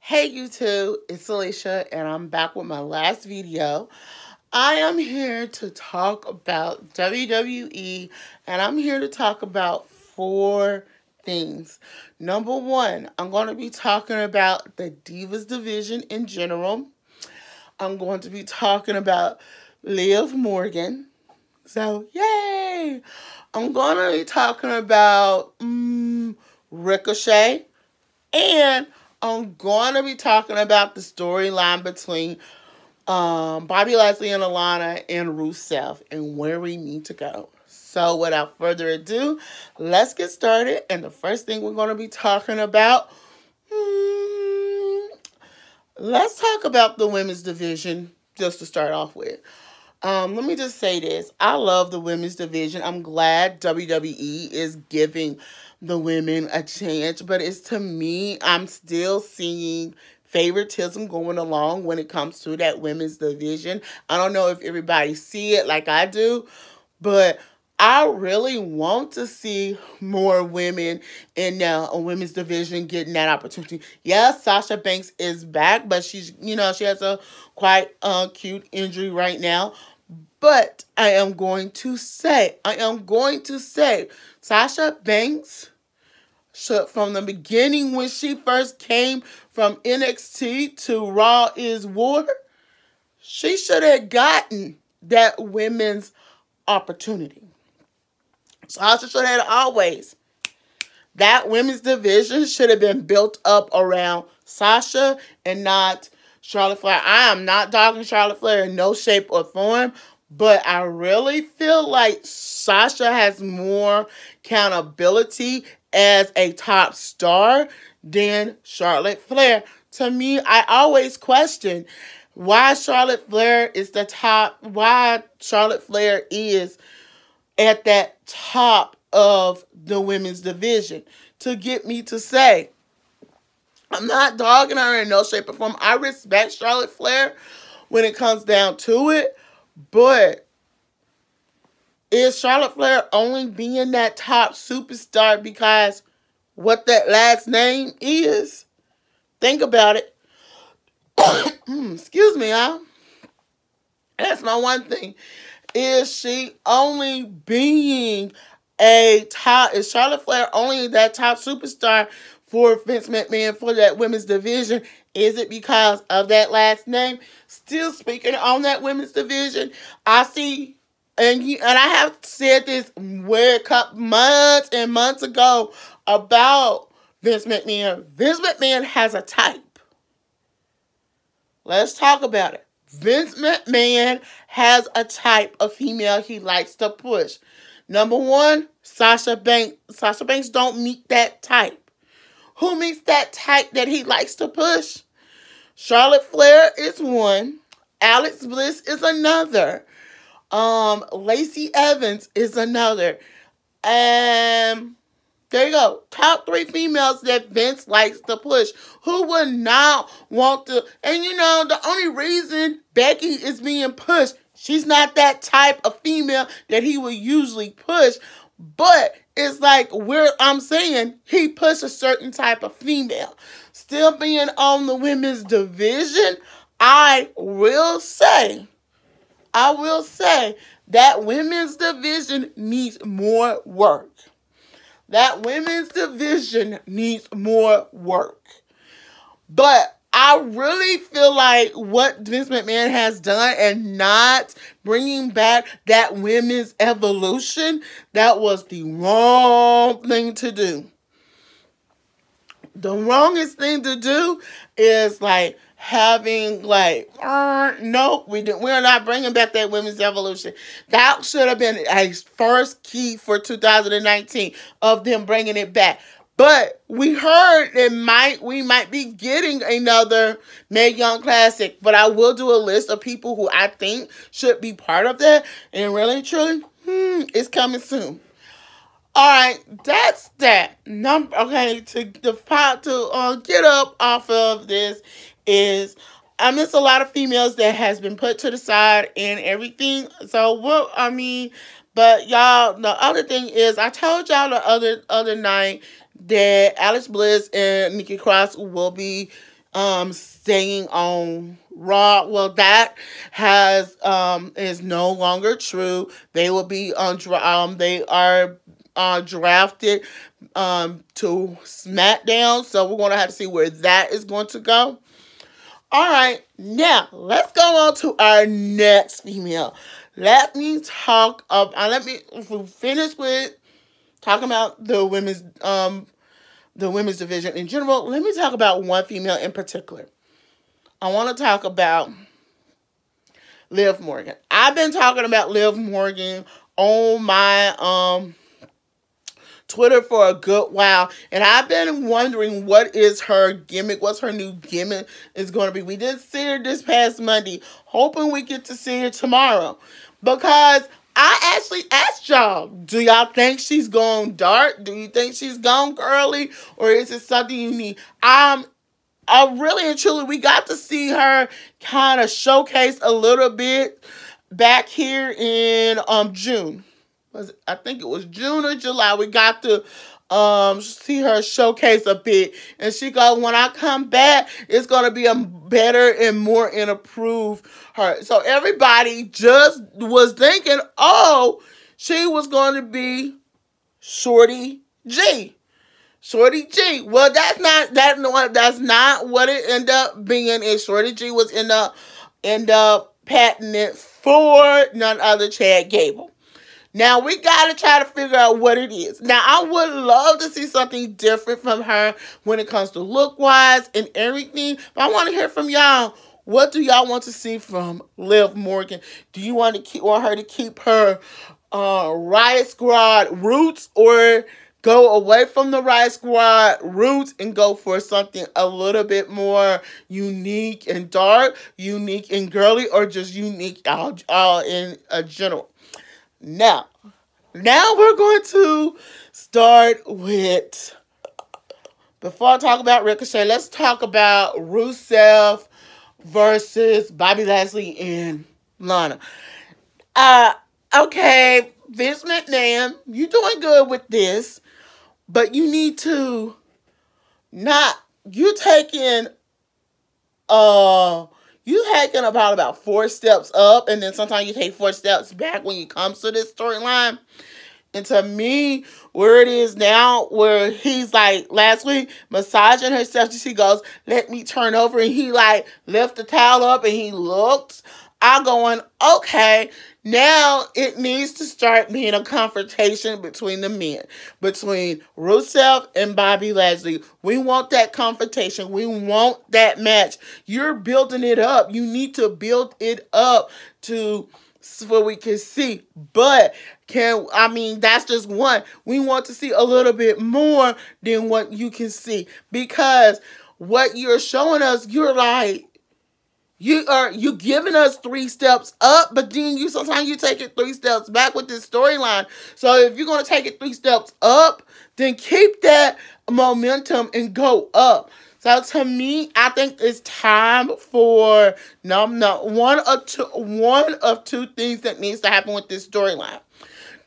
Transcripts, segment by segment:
Hey YouTube, it's Alicia and I'm back with my last video. I am here to talk about WWE and I'm here to talk about 4 things. Number 1, I'm going to be talking about the Divas division in general. I'm going to be talking about Liv Morgan. So, yay! I'm going to be talking about Ricochet. And I'm going to be talking about the storyline between Bobby Lashley and Alana and Rusev and where we need to go. So without further ado, let's get started. And the first thing we're going to be talking about, let's talk about the women's division just to start off with. Let me just say this. I love the women's division. I'm glad WWE is giving the women a chance, but it's, to me, I'm still seeing favoritism going along when it comes to that women's division. I don't know if everybody see it like I do, but I really want to see more women in a women's division getting that opportunity. Yes, Sasha Banks is back, but she's, she has a quite cute injury right now. But I am going to say, Sasha Banks should, from the beginning when she first came from NXT to Raw is War, she should have gotten that women's opportunity. Sasha should have always. That women's division should have been built up around Sasha and not Charlotte Flair. I am not dogging Charlotte Flair in no shape or form, but I really feel like Sasha has more accountability as a top star than Charlotte Flair. To me, I always question why Charlotte Flair is why Charlotte Flair is at that top of the women's division. To get me to say, I'm not dogging her in no shape or form. I respect Charlotte Flair when it comes down to it, but is Charlotte Flair only being that top superstar because what that last name is? Think about it. Excuse me, y'all. That's my one thing. Is she only being is Charlotte Flair only that top superstar for Vince McMahon for that women's division? Is it because of that last name? Still speaking on that women's division, I see, and I have said this months and months ago about Vince McMahon. Vince McMahon has a type. Let's talk about it. Vince McMahon has a type of female he likes to push. Number 1, Sasha Banks. Sasha Banks don't meet that type. Who meets that type that he likes to push? Charlotte Flair is one. Alex Bliss is another. Lacey Evans is another. There you go. Top 3 females that Vince likes to push. Who would not want to? And the only reason Becky is being pushed, she's not that type of female that he would usually push. But it's like I'm saying he pushed a certain type of female. Still being on the women's division, I will say that women's division needs more work. That women's division needs more work. But I really feel like what Vince McMahon has done and not bringing back that women's evolution, that was the wrong thing to do. The wrongest thing to do is having nope, we're not bringing back that women's evolution. That should have been a first key for 2019 of them bringing it back. But we heard we might be getting another Mae Young Classic. But I will do a list of people who I think should be part of that. And really, truly, it's coming soon. Alright, that's that. Okay, to get up off of this is, I miss a lot of females that has been put to the side and everything. So, but y'all, the other thing is, I told y'all the other night that Alex Bliss and Nikki Cross will be staying on Raw. Well, that has is no longer true. They will be on they are drafted to SmackDown, so we're going to have to see where that is going to go. All right, now let's go on to our next female. Let me talk up. Let me finish with talking about the women's division in general. Let me talk about one female in particular. I want to talk about Liv Morgan. I've been talking about Liv Morgan on my Twitter for a good while, and I've been wondering what is her gimmick, what's her new gimmick is going to be. We did see her this past Monday, hoping we get to see her tomorrow, because I actually asked y'all, do y'all think she's gone dark? Do you think she's gone girly? Or is it something you need? I really and truly, we got to see her kind of showcase a little bit back here in June. I think it was June or July. We got to see her showcase a bit. And she goes, when I come back, it's going to be a better and more improved her. So everybody just was thinking, oh, she was going to be Shorty G. Shorty G. Well, that's not what it ended up being. And Shorty G was end up patented for none other Chad Gable. Now, we got to try to figure out what it is. Now, I would love to see something different from her when it comes to look-wise and everything. But I want to hear from y'all. What do y'all want to see from Liv Morgan? Do you want her to keep her Riot Squad roots, or go away from the Riot Squad roots and go for something a little bit more unique and dark, unique and girly, or just unique all in general? Now we're going to start with, before I talk about Ricochet, let's talk about Rusev versus Bobby Lashley and Lana. Okay, Vince McMahon, you're doing good with this, but you need to you taking about 4 steps up, and then sometimes you take 4 steps back when it comes to this storyline. And to me, where it is now, where he's like last week massaging herself, she goes, "Let me turn over," and he like lift the towel up and he looks. I'm going, okay, now it needs to start being a confrontation between the men, between Rusev and Bobby Lashley. We want that confrontation. We want that match. You're building it up. You need to build it up so we can see. But that's just one. We want to see a little bit more than what you can see, because what you're showing us, you're like, you giving us 3 steps up, but then sometimes you take it 3 steps back with this storyline. So if you're going to take it 3 steps up, then keep that momentum and go up. So to me, I think it's time for one of two things that needs to happen with this storyline.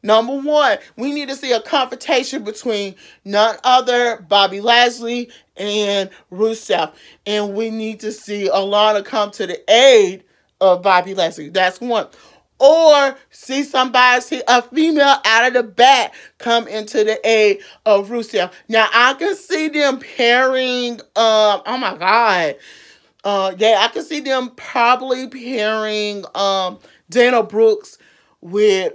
Number one, we need to see a confrontation between none other Bobby Lashley and Rusev. And we need to see Alana come to the aid of Bobby Lashley. That's one. Or see a female out of the back come into the aid of Rusev. Now, I can see them pairing, oh my God. I can see them probably pairing Dana Brooks with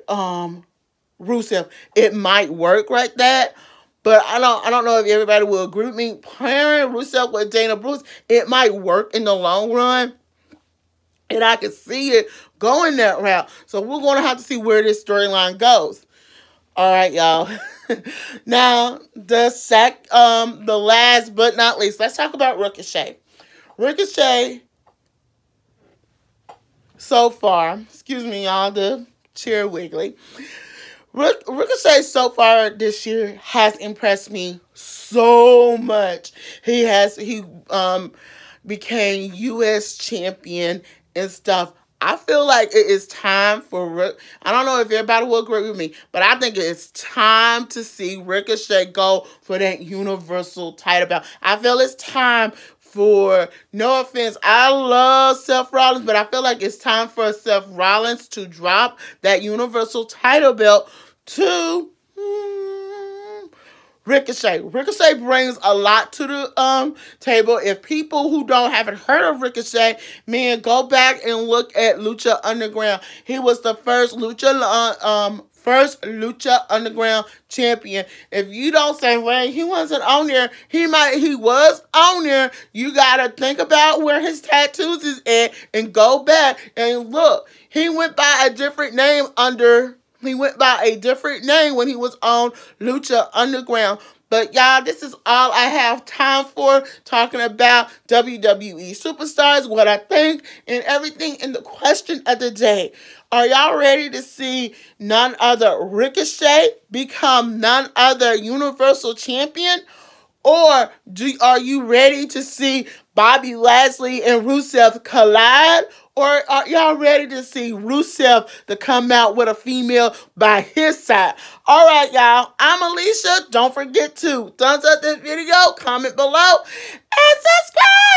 Rusev. It might work like that, but I don't know if everybody will agree with me. Pairing Rusev with Dana Brooks, it might work in the long run, and I can see it going that route. So we're going to have to see where this storyline goes. All right, y'all. Now, the last but not least, let's talk about Ricochet. Ricochet, so far, excuse me, y'all, the chair wiggly. Ricochet so far this year has impressed me so much. He became U.S. champion and stuff. I feel like it is time for I don't know if everybody will agree with me, but I think it's time to see Ricochet go for that Universal title belt. I feel it's time for, no offense, I love Seth Rollins, but I feel like it's time for Seth Rollins to drop that Universal title belt to Ricochet. Ricochet brings a lot to the table. If people who haven't heard of Ricochet, man, go back and look at Lucha Underground. He was the first Lucha Underground champion. If you don't say, well, he wasn't on there, he was on there. You gotta think about where his tattoos is at and go back and look. He went by a different name when he was on Lucha Underground. But y'all, this is all I have time for, talking about WWE superstars, what I think, and everything. In the question of the day, are y'all ready to see none other Ricochet become none other Universal Champion? Or are you ready to see Bobby Lashley and Rusev collide? Or are y'all ready to see Rusev to come out with a female by his side? All right, y'all. I'm Alicia. Don't forget to thumbs up this video, comment below, and subscribe.